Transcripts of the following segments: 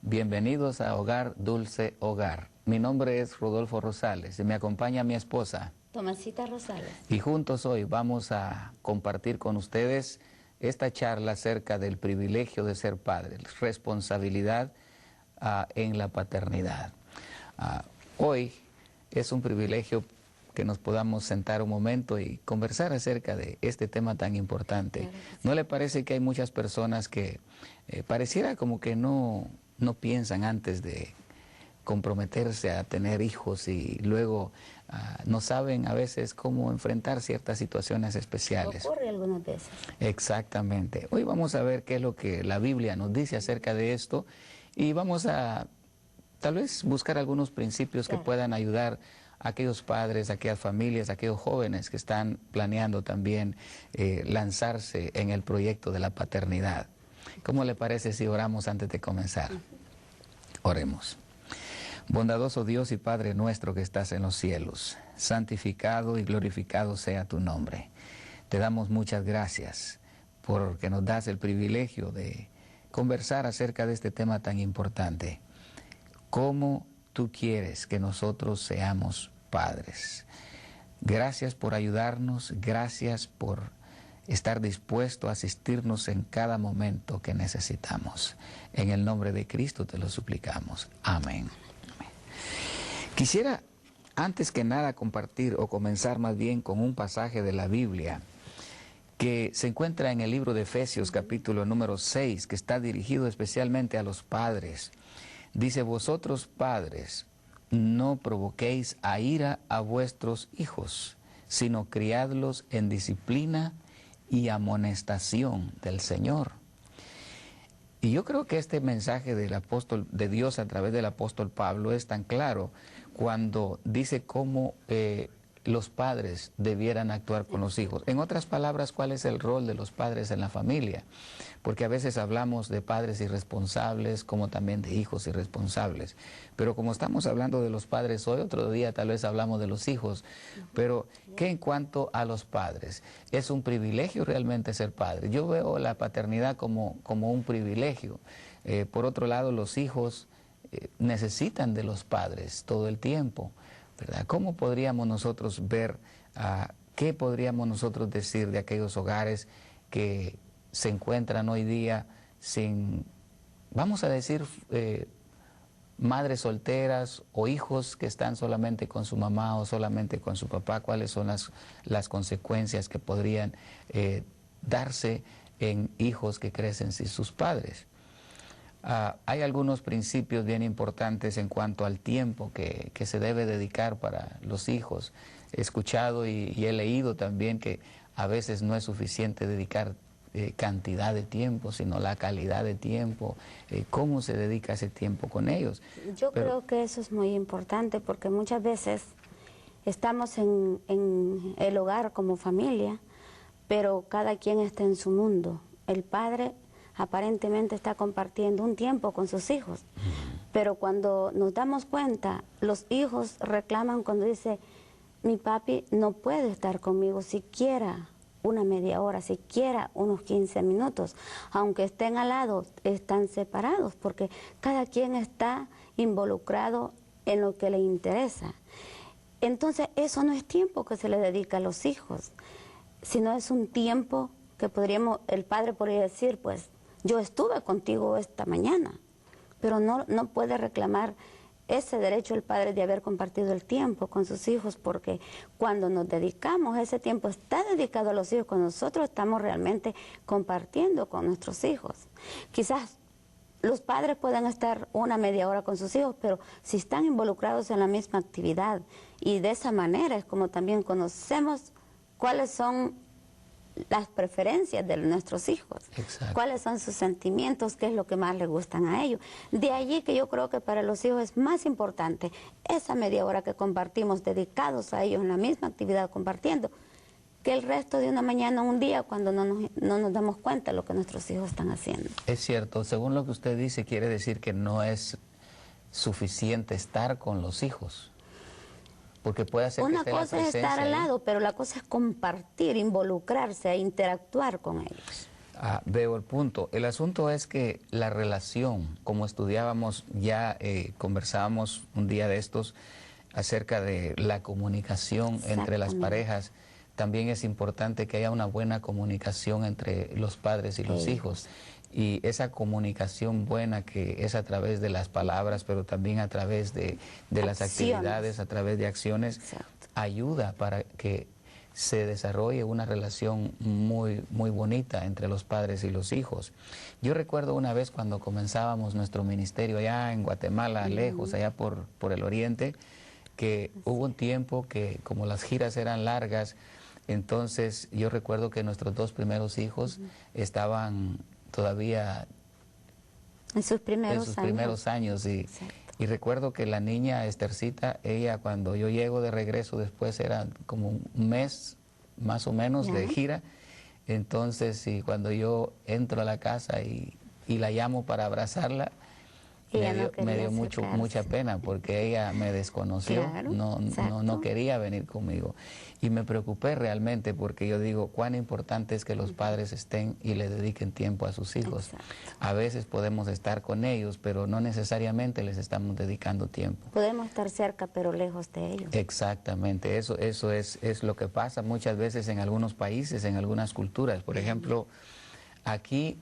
Bienvenidos a Hogar Dulce Hogar. Mi nombre es Rodolfo Rosales y me acompaña mi esposa Tomasita Rosales. Y juntos hoy vamos a compartir con ustedes esta charla acerca del privilegio de ser padre, responsabilidad en la paternidad. Hoy es un privilegio que nos podamos sentar un momento y conversar acerca de este tema tan importante. Claro que sí. ¿No le parece que hay muchas personas que pareciera como que no piensan antes de comprometerse a tener hijos y luego no saben a veces cómo enfrentar ciertas situaciones especiales? Ocurre algunas veces. Exactamente. Hoy vamos a ver qué es lo que la Biblia nos dice acerca de esto y vamos a tal vez buscar algunos principios que puedan ayudar a aquellos padres, a aquellas familias, a aquellos jóvenes que están planeando también lanzarse en el proyecto de la paternidad. ¿Cómo le parece si oramos antes de comenzar? Oremos. Bondadoso Dios y Padre nuestro que estás en los cielos, santificado y glorificado sea tu nombre. Te damos muchas gracias porque nos das el privilegio de conversar acerca de este tema tan importante. ¿Cómo tú quieres que nosotros seamos padres? Gracias por ayudarnos, gracias por estar dispuesto a asistirnos en cada momento que necesitamos. En el nombre de Cristo te lo suplicamos. Amén. Quisiera, antes que nada, compartir o comenzar más bien con un pasaje de la Biblia que se encuentra en el libro de Efesios, capítulo número 6, que está dirigido especialmente a los padres. Dice: vosotros padres, no provoquéis a ira a vuestros hijos, sino criadlos en disciplina y amonestación del Señor. Y yo creo que este mensaje del apóstol, de Dios a través del apóstol Pablo, es tan claro cuando dice cómo los padres debieran actuar con los hijos. En otras palabras, ¿cuál es el rol de los padres en la familia? Porque a veces hablamos de padres irresponsables como también de hijos irresponsables. Pero como estamos hablando de los padres hoy, otro día tal vez hablamos de los hijos. Pero ¿qué en cuanto a los padres? ¿Es un privilegio realmente ser padre? Yo veo la paternidad como un privilegio. Por otro lado, los hijos necesitan de los padres todo el tiempo, ¿verdad? ¿Cómo podríamos nosotros ver, qué podríamos nosotros decir de aquellos hogares que se encuentran hoy día sin, vamos a decir, madres solteras o hijos que están solamente con su mamá o solamente con su papá? ¿Cuáles son las consecuencias que podrían darse en hijos que crecen sin sus padres? Hay algunos principios bien importantes en cuanto al tiempo que se debe dedicar para los hijos. He escuchado y he leído también que a veces no es suficiente dedicar cantidad de tiempo, sino la calidad de tiempo, cómo se dedica ese tiempo con ellos. Yo creo que eso es muy importante porque muchas veces estamos en el hogar como familia, pero cada quien está en su mundo. El padre aparentemente está compartiendo un tiempo con sus hijos, pero cuando nos damos cuenta, los hijos reclaman cuando dice: mi papi no puede estar conmigo siquiera una media hora, siquiera unos 15 minutos, aunque estén al lado, están separados, porque cada quien está involucrado en lo que le interesa. Entonces, eso no es tiempo que se le dedica a los hijos, sino es un tiempo que el padre podría decir: pues, yo estuve contigo esta mañana, pero no puede reclamar ese derecho el padre de haber compartido el tiempo con sus hijos, porque cuando nos dedicamos, ese tiempo está dedicado a los hijos, cuando nosotros estamos realmente compartiendo con nuestros hijos. Quizás los padres pueden estar una media hora con sus hijos, pero si están involucrados en la misma actividad, y de esa manera es como también conocemos cuáles son las preferencias de nuestros hijos. Exacto. Cuáles son sus sentimientos, qué es lo que más les gustan a ellos. De allí que yo creo que para los hijos es más importante esa media hora que compartimos dedicados a ellos en la misma actividad compartiendo, que el resto de una mañana, un día, cuando no nos damos cuenta de lo que nuestros hijos están haciendo. Es cierto, según lo que usted dice, quiere decir que no es suficiente estar con los hijos. Porque puede hacer una cosa es estar al lado, pero la cosa es compartir, involucrarse e interactuar con ellos. Veo el punto. El asunto es que la relación, como estudiábamos, ya conversábamos un día de estos acerca de la comunicación entre las parejas. También es importante que haya una buena comunicación entre los padres y los hijos. Y esa comunicación buena que es a través de las palabras, pero también a través de las actividades, a través de acciones, ayuda para que se desarrolle una relación muy bonita entre los padres y los hijos. Yo recuerdo una vez cuando comenzábamos nuestro ministerio allá en Guatemala, lejos, allá por el oriente, que hubo un tiempo que como las giras eran largas, entonces yo recuerdo que nuestros 2 primeros hijos estaban todavía en sus primeros años y recuerdo que la niña Estercita, ella cuando yo llego de regreso después era como un mes más o menos de gira, entonces cuando yo entro a la casa y la llamo para abrazarla, me dio mucha pena porque ella me desconoció, no quería venir conmigo. Y me preocupé realmente porque yo digo, cuán importante es que los padres estén y le dediquen tiempo a sus hijos. A veces podemos estar con ellos, pero no necesariamente les estamos dedicando tiempo. Podemos estar cerca, pero lejos de ellos. Exactamente, eso es lo que pasa muchas veces en algunos países, en algunas culturas. Por ejemplo, aquí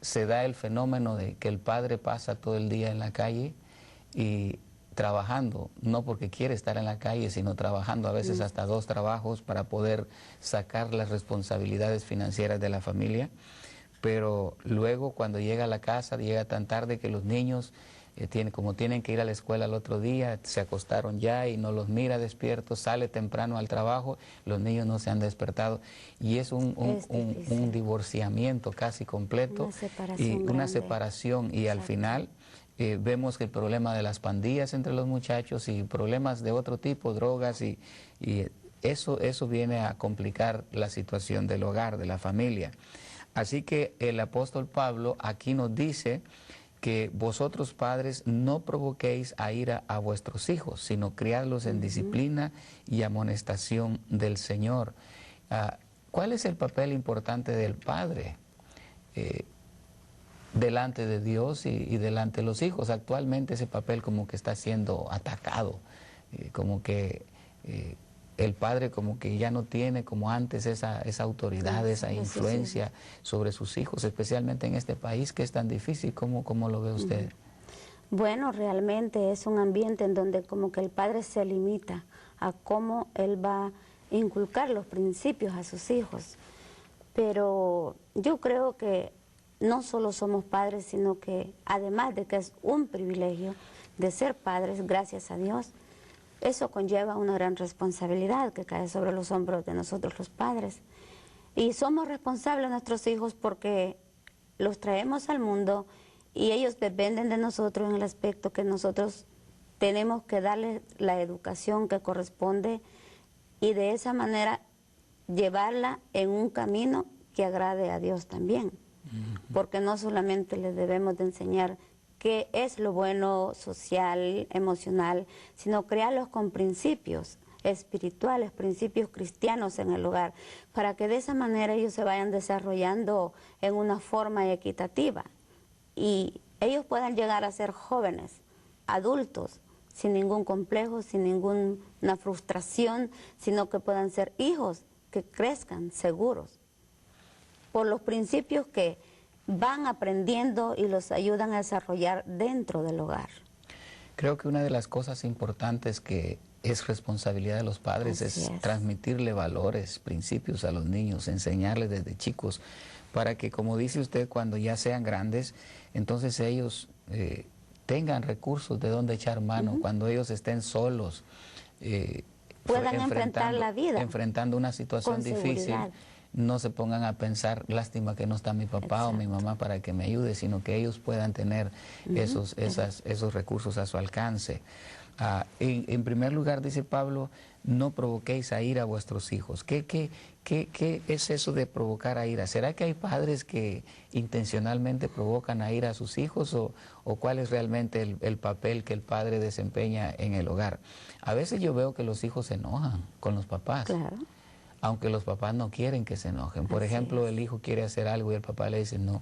se da el fenómeno de que el padre pasa todo el día en la calle y trabajando, no porque quiere estar en la calle, sino trabajando a veces hasta 2 trabajos para poder sacar las responsabilidades financieras de la familia, pero luego cuando llega a la casa, llega tan tarde que los niños, como tienen que ir a la escuela el otro día, se acostaron ya y no los mira despiertos, sale temprano al trabajo, los niños no se han despertado y es un divorciamiento casi completo, una separación y al final vemos que el problema de las pandillas entre los muchachos y problemas de otro tipo, drogas y eso viene a complicar la situación del hogar, de la familia. Así que el apóstol Pablo aquí nos dice que vosotros padres no provoquéis a ira a vuestros hijos, sino criadlos en disciplina y amonestación del Señor. ¿Cuál es el papel importante del padre delante de Dios y delante de los hijos? Actualmente ese papel como que está siendo atacado, como que el padre como que ya no tiene como antes esa autoridad, esa influencia sobre sus hijos, especialmente en este país que es tan difícil. ¿Cómo lo ve usted? Bueno, realmente es un ambiente en donde como que el padre se limita a cómo él va a inculcar los principios a sus hijos. Pero yo creo que no solo somos padres, sino que además de que es un privilegio de ser padres, gracias a Dios, eso conlleva una gran responsabilidad que cae sobre los hombros de nosotros los padres. Y somos responsables de nuestros hijos porque los traemos al mundo y ellos dependen de nosotros en el aspecto que nosotros tenemos que darles la educación que corresponde y de esa manera llevarla en un camino que agrade a Dios también. Porque no solamente les debemos de enseñar qué es lo bueno social, emocional, sino crearlos con principios espirituales, principios cristianos en el hogar, para que de esa manera ellos se vayan desarrollando en una forma equitativa y ellos puedan llegar a ser jóvenes, adultos, sin ningún complejo, sin ninguna frustración, sino que puedan ser hijos que crezcan seguros por los principios que van aprendiendo y los ayudan a desarrollar dentro del hogar. Creo que una de las cosas importantes que es responsabilidad de los padres es transmitirle valores, principios a los niños, enseñarles desde chicos, para que, como dice usted, cuando ya sean grandes, entonces ellos tengan recursos de dónde echar mano, cuando ellos estén solos, puedan enfrentar la vida, enfrentando una situación difícil. No se pongan a pensar, lástima que no está mi papá o mi mamá para que me ayude, sino que ellos puedan tener esos recursos a su alcance. En primer lugar, dice Pablo, no provoquéis a ira a vuestros hijos. ¿Qué es eso de provocar a ira? ¿Será que hay padres que intencionalmente provocan a ira a sus hijos o cuál es realmente el papel que el padre desempeña en el hogar? A veces yo veo que los hijos se enojan con los papás. Claro. aunque los papás no quieren que se enojen. Por ejemplo, el hijo quiere hacer algo y el papá le dice no,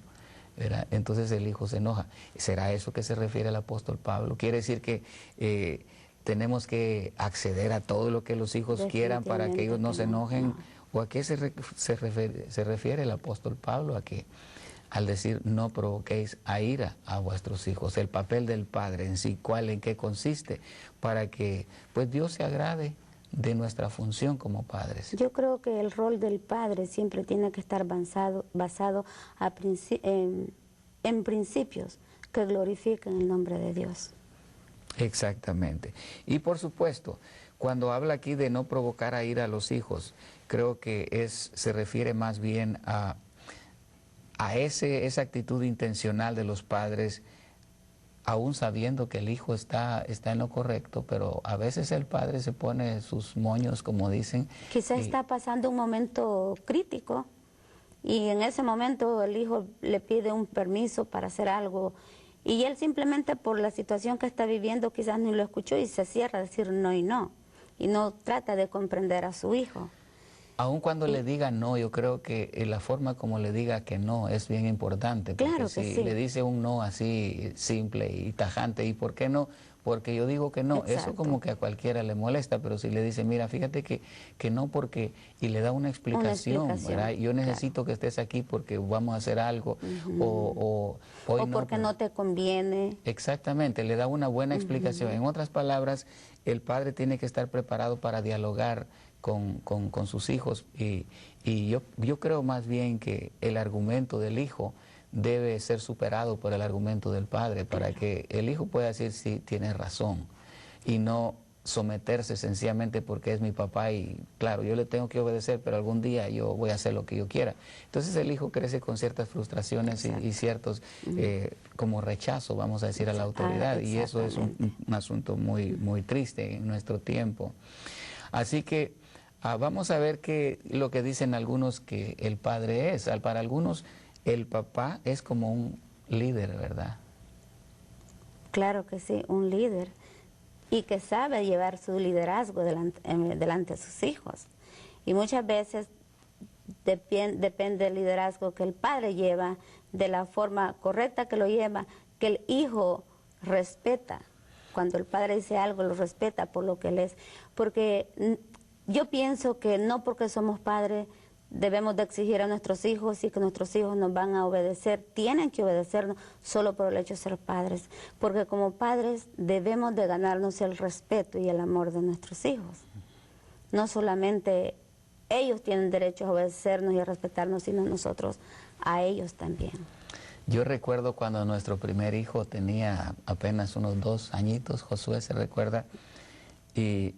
¿verdad? Entonces el hijo se enoja. ¿Será eso que se refiere el apóstol Pablo? Quiere decir que tenemos que acceder a todo lo que los hijos quieran para que ellos no se enojen. ¿O a qué se refiere el apóstol Pablo? A que al decir no provoquéis a ira a vuestros hijos. El papel del padre en sí, ¿en qué consiste? Para que pues Dios se agrade de nuestra función como padres. Yo creo que el rol del padre siempre tiene que estar basado en principios que glorifiquen el nombre de Dios. Exactamente. Y por supuesto, cuando habla aquí de no provocar a ira a los hijos, creo que se refiere más bien a esa actitud intencional de los padres, aún sabiendo que el hijo está en lo correcto, pero a veces el padre se pone sus moños, como dicen. Quizá está pasando un momento crítico y en ese momento el hijo le pide un permiso para hacer algo y él simplemente por la situación que está viviendo quizás ni lo escuchó y se cierra a decir no y no trata de comprender a su hijo. Aun cuando le diga no, yo creo que la forma como le diga que no es bien importante. Porque claro que si sí. le dice un no así simple y tajante, ¿y por qué no? Porque yo digo que no. Exacto. Eso como que a cualquiera le molesta, pero si le dice, mira, fíjate que no porque, y le da una explicación, ¿verdad? Yo necesito que estés aquí porque vamos a hacer algo, o porque no te conviene. Exactamente, le da una buena explicación. En otras palabras, el padre tiene que estar preparado para dialogar con sus hijos y yo creo más bien que el argumento del hijo debe ser superado por el argumento del padre para que el hijo pueda decir sí, tienes razón y no someterse sencillamente porque es mi papá y claro, yo le tengo que obedecer, pero algún día yo voy a hacer lo que yo quiera. Entonces el hijo crece con ciertas frustraciones y ciertos como rechazo, vamos a decir, a la autoridad y eso es un asunto muy, muy triste en nuestro tiempo. Así que vamos a ver lo que dicen algunos que el padre es. Para algunos el papá es como un líder, ¿verdad? Claro que sí, un líder. Y que sabe llevar su liderazgo delante de sus hijos. Y muchas veces depende del liderazgo que el padre lleva, de la forma correcta que lo lleva, que el hijo respeta. Cuando el padre dice algo, lo respeta por lo que él es. Porque yo pienso que no porque somos padres debemos de exigir a nuestros hijos y que nuestros hijos nos van a obedecer, tienen que obedecernos solo por el hecho de ser padres, porque como padres debemos de ganarnos el respeto y el amor de nuestros hijos. No solamente ellos tienen derecho a obedecernos y a respetarnos, sino nosotros a ellos también. Yo recuerdo cuando nuestro primer hijo tenía apenas unos 2 añitos, Josué se recuerda, y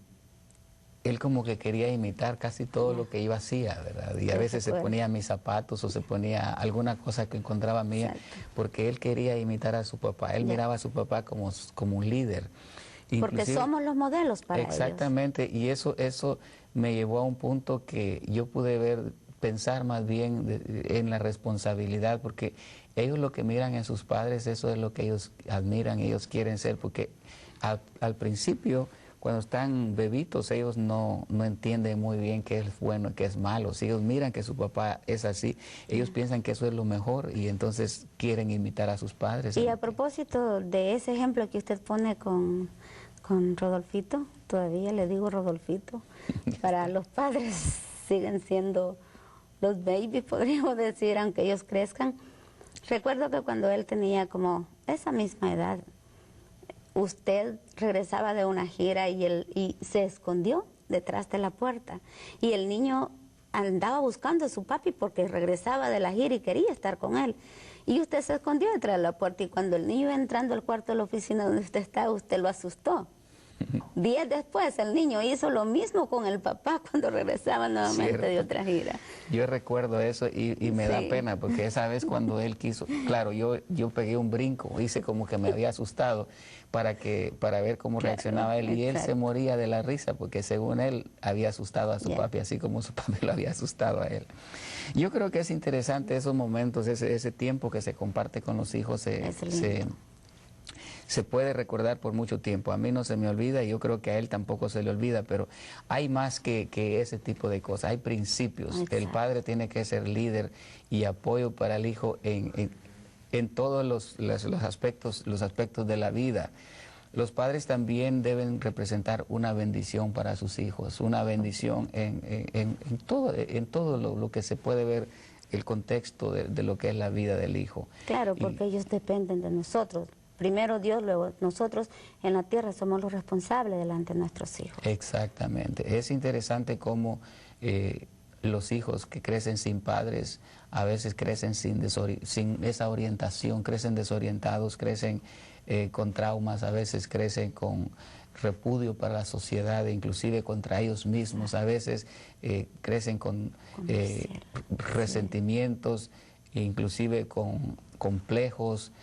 él como que quería imitar casi todo lo que yo hacía, ¿verdad? Y a veces se ponía mis zapatos o se ponía alguna cosa que encontraba mía, porque él quería imitar a su papá. Él miraba a su papá como un líder. Porque somos los modelos para ellos. Exactamente, y eso me llevó a un punto que yo pude pensar más bien en la responsabilidad, porque ellos lo que miran en sus padres, eso es lo que ellos admiran, ellos quieren ser, porque al principio, cuando están bebitos, ellos no entienden muy bien qué es bueno y qué es malo. Si ellos miran que su papá es así, ellos piensan que eso es lo mejor y entonces quieren imitar a sus padres. Y a propósito de ese ejemplo que usted pone con Rodolfito, todavía le digo Rodolfito, para los padres siguen siendo los babies, podríamos decir, aunque ellos crezcan. Recuerdo que cuando él tenía como esa misma edad, usted regresaba de una gira y se escondió detrás de la puerta. Y el niño andaba buscando a su papi porque regresaba de la gira y quería estar con él. Y usted se escondió detrás de la puerta y cuando el niño iba entrando al cuarto de la oficina donde usted estaba, usted lo asustó. Días después el niño hizo lo mismo con el papá cuando regresaba nuevamente de otra gira. Yo recuerdo eso y me da pena porque esa vez cuando él quiso, claro, yo pegué un brinco, hice como que me había asustado para ver cómo reaccionaba él y él se moría de la risa porque según él había asustado a su papi así como su papi lo había asustado a él. Yo creo que es interesante esos momentos, ese tiempo que se comparte con los hijos, se puede recordar por mucho tiempo. A mí no se me olvida y yo creo que a él tampoco se le olvida, pero hay más que ese tipo de cosas, hay principios. Exacto. El padre tiene que ser líder y apoyo para el hijo en todos los aspectos de la vida. Los padres también deben representar una bendición para sus hijos, una bendición en todo lo que se puede ver, el contexto de lo que es la vida del hijo. Claro, porque ellos dependen de nosotros. Primero Dios, luego nosotros en la tierra somos los responsables delante de nuestros hijos. Exactamente. Es interesante cómo los hijos que crecen sin padres a veces crecen sin esa orientación, crecen desorientados, crecen con traumas, a veces crecen con repudio para la sociedad, inclusive contra ellos mismos, a veces crecen con resentimientos, inclusive con complejos.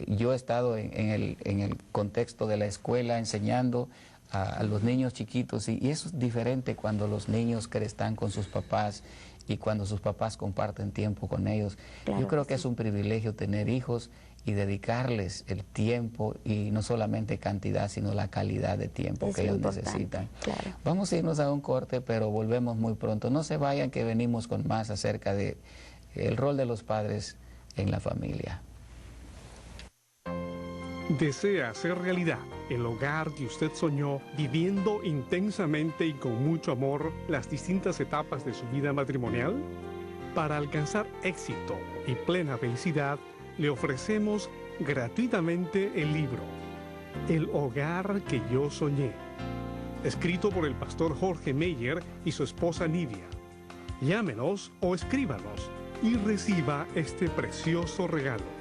Yo he estado en el contexto de la escuela enseñando a los niños chiquitos y eso es diferente cuando los niños están con sus papás y cuando sus papás comparten tiempo con ellos. Claro, yo creo que sí. es un privilegio tener hijos y dedicarles el tiempo y no solamente cantidad sino la calidad de tiempo que ellos necesitan. Claro. Vamos a irnos a un corte, pero volvemos muy pronto. No se vayan, que venimos con más acerca de el rol de los padres en la familia. ¿Desea hacer realidad el hogar que usted soñó, viviendo intensamente y con mucho amor las distintas etapas de su vida matrimonial? Para alcanzar éxito y plena felicidad, le ofrecemos gratuitamente el libro El hogar que yo soñé, escrito por el pastor Jorge Meyer y su esposa Nidia. Llámenos o escríbanos y reciba este precioso regalo.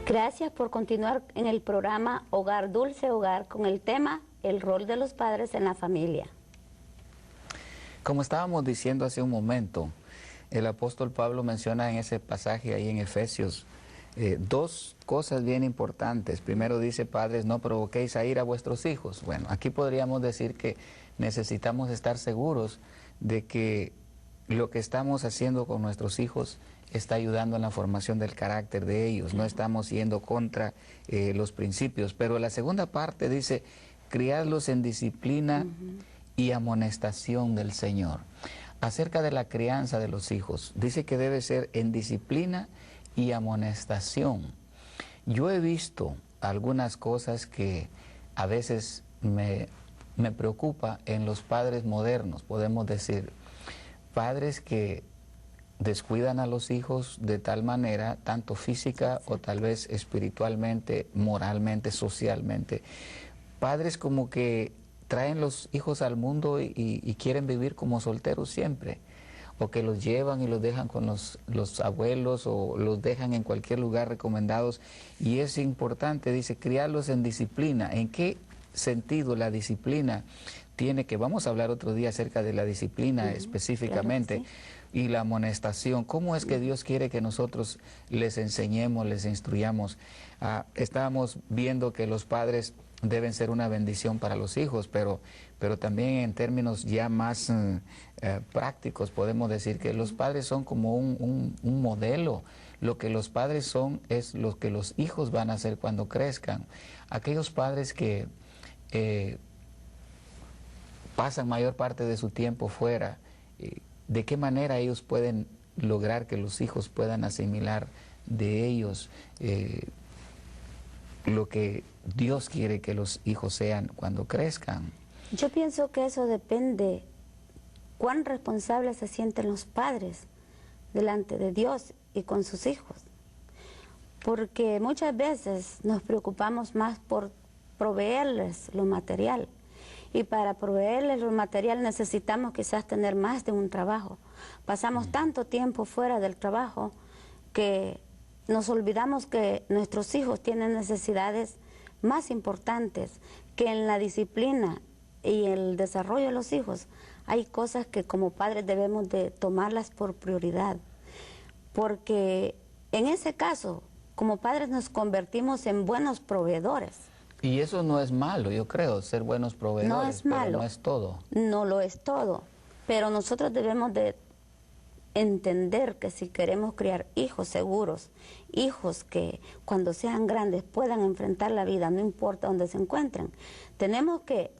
Gracias por continuar en el programa Hogar Dulce Hogar con el tema El rol de los padres en la familia. Como estábamos diciendo hace un momento, el apóstol Pablo menciona en ese pasaje ahí en Efesios dos cosas bien importantes. Primero dice, padres, no provoquéis a ira a vuestros hijos. Bueno, aquí podríamos decir que necesitamos estar seguros de que lo que estamos haciendo con nuestros hijos está ayudando en la formación del carácter de ellos. No estamos yendo contra los principios. Pero la segunda parte dice, criadlos en disciplina y amonestación del Señor. Acerca de la crianza de los hijos, dice que debe ser en disciplina y amonestación. Yo he visto algunas cosas que a veces me preocupa en los padres modernos, podemos decir, padres que descuidan a los hijos de tal manera, tanto física o tal vez espiritualmente, moralmente, socialmente. Padres como que traen los hijos al mundo y quieren vivir como solteros siempre, o que los llevan y los dejan con los abuelos o los dejan en cualquier lugar recomendados. Y es importante, dice, criarlos en disciplina. ¿En qué sentido la disciplina tiene que? Vamos a hablar otro día acerca de la disciplina específicamente. Claro, sí. Y la amonestación, ¿cómo es que Dios quiere que nosotros les enseñemos, les instruyamos? Estábamos viendo que los padres deben ser una bendición para los hijos, pero también en términos ya más prácticos podemos decir que los padres son como un modelo. Lo que los padres son es lo que los hijos van a hacer cuando crezcan. Aquellos padres que pasan mayor parte de su tiempo fuera, ¿de qué manera ellos pueden lograr que los hijos puedan asimilar de ellos lo que Dios quiere que los hijos sean cuando crezcan? Yo pienso que eso depende cuán responsables se sienten los padres delante de Dios y con sus hijos. Porque muchas veces nos preocupamos más por proveerles lo material. Y para proveerles lo material necesitamos quizás tener más de un trabajo. Pasamos tanto tiempo fuera del trabajo que nos olvidamos que nuestros hijos tienen necesidades más importantes, que en la disciplina y el desarrollo de los hijos hay cosas que como padres debemos de tomarlas por prioridad. Porque en ese caso, como padres nos convertimos en buenos proveedores. Y eso no es malo, yo creo, ser buenos proveedores. No es malo. Pero no es todo. No lo es todo. Pero nosotros debemos de entender que si queremos criar hijos seguros, hijos que cuando sean grandes puedan enfrentar la vida, no importa dónde se encuentren, tenemos que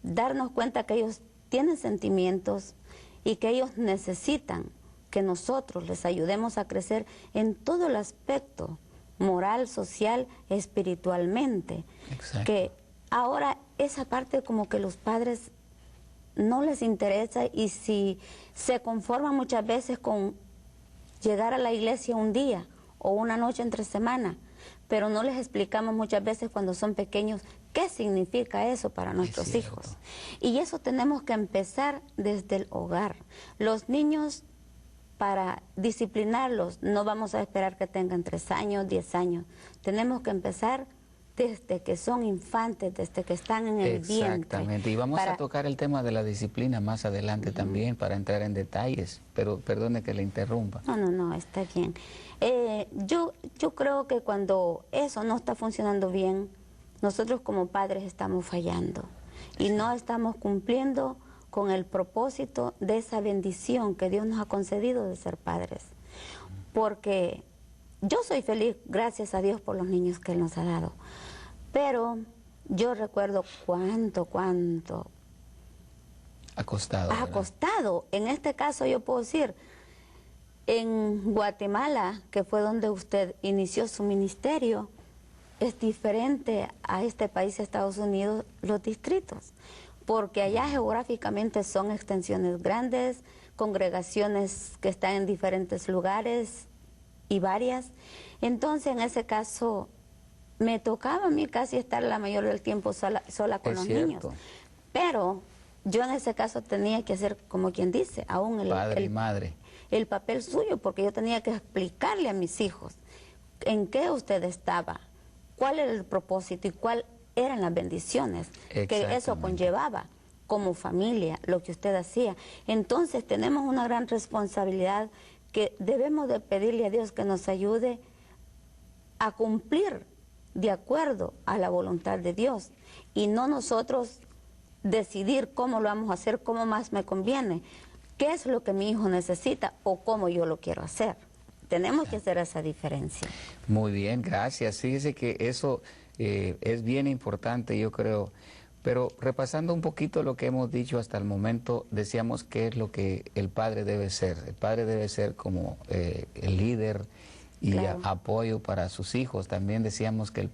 darnos cuenta que ellos tienen sentimientos y que ellos necesitan que nosotros les ayudemos a crecer en todo el aspecto moral, social, espiritualmente. Exacto. Que ahora esa parte como que los padres no les interesa, y si se conforman muchas veces con llegar a la iglesia un día o una noche entre semana, pero no les explicamos muchas veces cuando son pequeños qué significa eso para nuestros hijos. Y eso tenemos que empezar desde el hogar. Los niños, para disciplinarlos, no vamos a esperar que tengan 3 años, 10 años. Tenemos que empezar desde que son infantes, desde que están en el vientre. Exactamente, y vamos a tocar el tema de la disciplina más adelante también, para entrar en detalles, pero perdone que le interrumpa. No, está bien. Yo creo que cuando eso no está funcionando bien, nosotros como padres estamos fallando y no estamos cumpliendo con el propósito de esa bendición que Dios nos ha concedido de ser padres. Porque yo soy feliz, gracias a Dios, por los niños que Él nos ha dado. Pero yo recuerdo cuánto ha costado. ha costado. En este caso yo puedo decir, en Guatemala, que fue donde usted inició su ministerio, es diferente a este país, Estados Unidos, los distritos. Porque allá geográficamente son extensiones grandes, congregaciones que están en diferentes lugares y varias. Entonces, en ese caso, me tocaba a mí casi estar la mayor del tiempo sola con los niños. Pero yo en ese caso tenía que hacer, como quien dice, aún padre y madre, el papel suyo, porque yo tenía que explicarle a mis hijos en qué usted estaba, cuál era el propósito y cuál eran las bendiciones que eso conllevaba como familia, lo que usted hacía. Entonces tenemos una gran responsabilidad que debemos de pedirle a Dios que nos ayude a cumplir de acuerdo a la voluntad de Dios, y no nosotros decidir cómo lo vamos a hacer, cómo más me conviene, qué es lo que mi hijo necesita o cómo yo lo quiero hacer. Tenemos que hacer esa diferencia. Muy bien, gracias. Fíjese que eso es bien importante, yo creo. Pero repasando un poquito lo que hemos dicho hasta el momento, decíamos qué es lo que el padre debe ser. El padre debe ser como el líder y apoyo para sus hijos. También decíamos que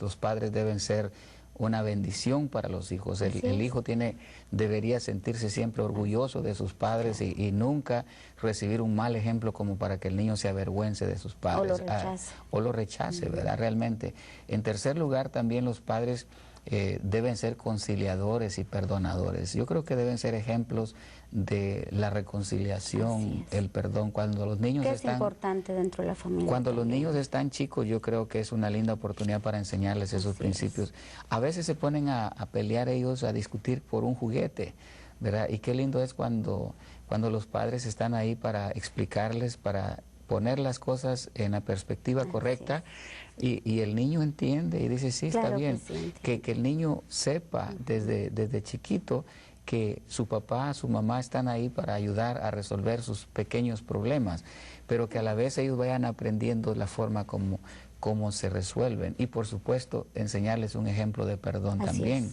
los padres deben ser una bendición para los hijos. El hijo debería sentirse siempre orgulloso de sus padres y nunca recibir un mal ejemplo como para que el niño se avergüence de sus padres. O lo rechace, ¿verdad? Realmente. En tercer lugar, también los padres deben ser conciliadores y perdonadores. Yo creo que deben ser ejemplos de la reconciliación, el perdón. Cuando los niños es importante dentro de la familia. Cuando los niños están chicos, yo creo que es una linda oportunidad para enseñarles esos principios. A veces se ponen a pelear ellos, a discutir por un juguete, ¿verdad? Y qué lindo es cuando los padres están ahí para explicarles, para poner las cosas en la perspectiva correcta, y el niño entiende y dice, sí, está bien, que el niño sepa desde chiquito que su papá, su mamá están ahí para ayudar a resolver sus pequeños problemas, pero que a la vez ellos vayan aprendiendo la forma como se resuelven, y por supuesto enseñarles un ejemplo de perdón también.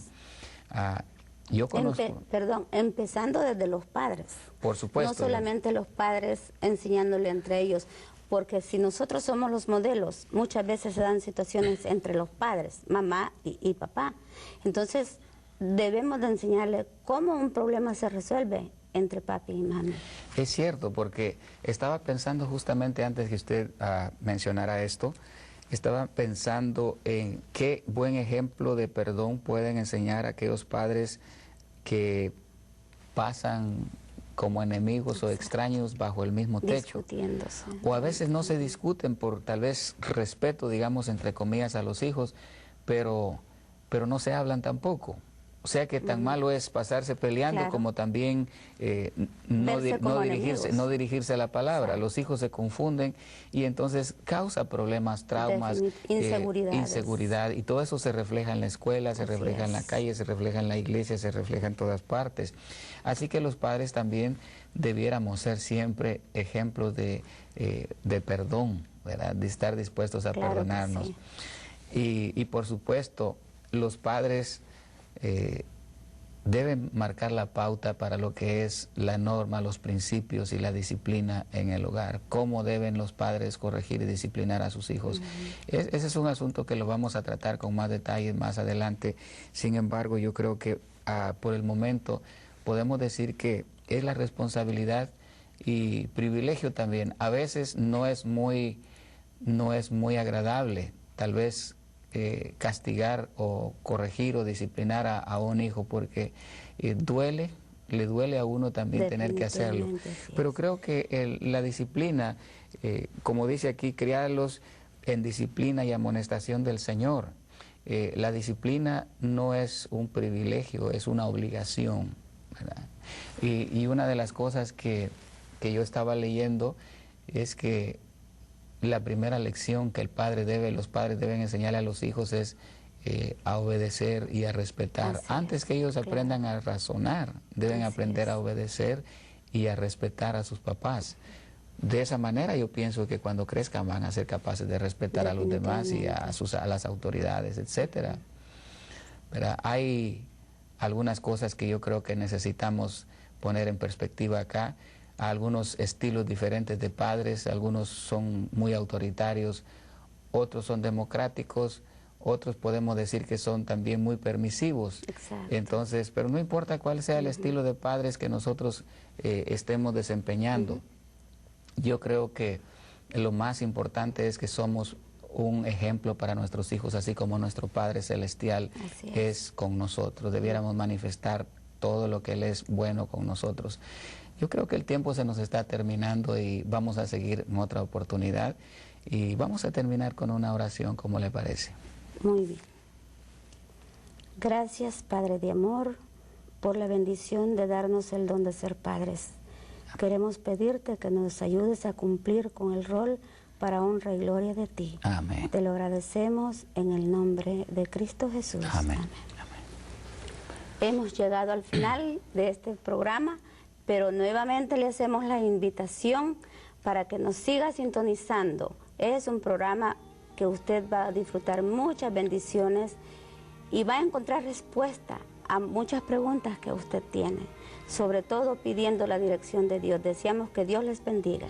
Yo conozco... empezando desde los padres. Por supuesto. No solamente los padres enseñándole entre ellos, porque si nosotros somos los modelos, muchas veces se dan situaciones entre los padres, mamá y papá. Entonces, debemos de enseñarle cómo un problema se resuelve entre papi y mami. Es cierto, porque estaba pensando justamente antes que usted mencionara esto, estaba pensando en qué buen ejemplo de perdón pueden enseñar a aquellos padres que pasan como enemigos o extraños bajo el mismo techo. O a veces no se discuten por tal vez respeto, digamos, entre comillas, a los hijos, pero no se hablan tampoco. O sea que tan malo es pasarse peleando como también no dirigirse a la palabra. Los hijos se confunden y entonces causa problemas, traumas, inseguridad, y todo eso se refleja en la escuela, se refleja en la calle, se refleja en la iglesia, se refleja en todas partes. Así que los padres también debiéramos ser siempre ejemplos de perdón, ¿verdad? De estar dispuestos a perdonarnos. Y por supuesto, los padres deben marcar la pauta para lo que es la norma, los principios y la disciplina en el hogar. Cómo deben los padres corregir y disciplinar a sus hijos. Ese es un asunto que lo vamos a tratar con más detalle más adelante. Sin embargo, yo creo que por el momento podemos decir que es la responsabilidad y privilegio también. A veces no es muy agradable, tal vez, castigar o corregir o disciplinar a un hijo, porque le duele a uno también tener que hacerlo. Pero creo que la disciplina, como dice aquí, criarlos en disciplina y amonestación del Señor. La disciplina no es un privilegio, es una obligación, ¿verdad? Y una de las cosas que yo estaba leyendo es que la primera lección que los padres deben enseñarle a los hijos es a obedecer y a respetar. Antes que ellos aprendan a razonar, deben aprender a obedecer y a respetar a sus papás. De esa manera yo pienso que cuando crezcan van a ser capaces de respetar a los demás y a las autoridades, etcétera. Pero hay algunas cosas que yo creo que necesitamos poner en perspectiva acá. Algunos estilos diferentes de padres, algunos son muy autoritarios, otros son democráticos, otros podemos decir que son también muy permisivos. Entonces, pero no importa cuál sea el estilo de padres que nosotros estemos desempeñando, yo creo que lo más importante es que somos un ejemplo para nuestros hijos, así como nuestro Padre Celestial es con nosotros. Debiéramos manifestar todo lo que Él es bueno con nosotros. Yo creo que el tiempo se nos está terminando y vamos a seguir en otra oportunidad y vamos a terminar con una oración, ¿cómo le parece? Muy bien. Gracias, Padre de amor, por la bendición de darnos el don de ser padres. Queremos pedirte que nos ayudes a cumplir con el rol para honra y gloria de ti. Amén. Te lo agradecemos en el nombre de Cristo Jesús. Amén. Amén. Hemos llegado al final de este programa, pero nuevamente le hacemos la invitación para que nos siga sintonizando. Es un programa que usted va a disfrutar muchas bendiciones y va a encontrar respuesta a muchas preguntas que usted tiene, sobre todo pidiendo la dirección de Dios. Deseamos que Dios les bendiga.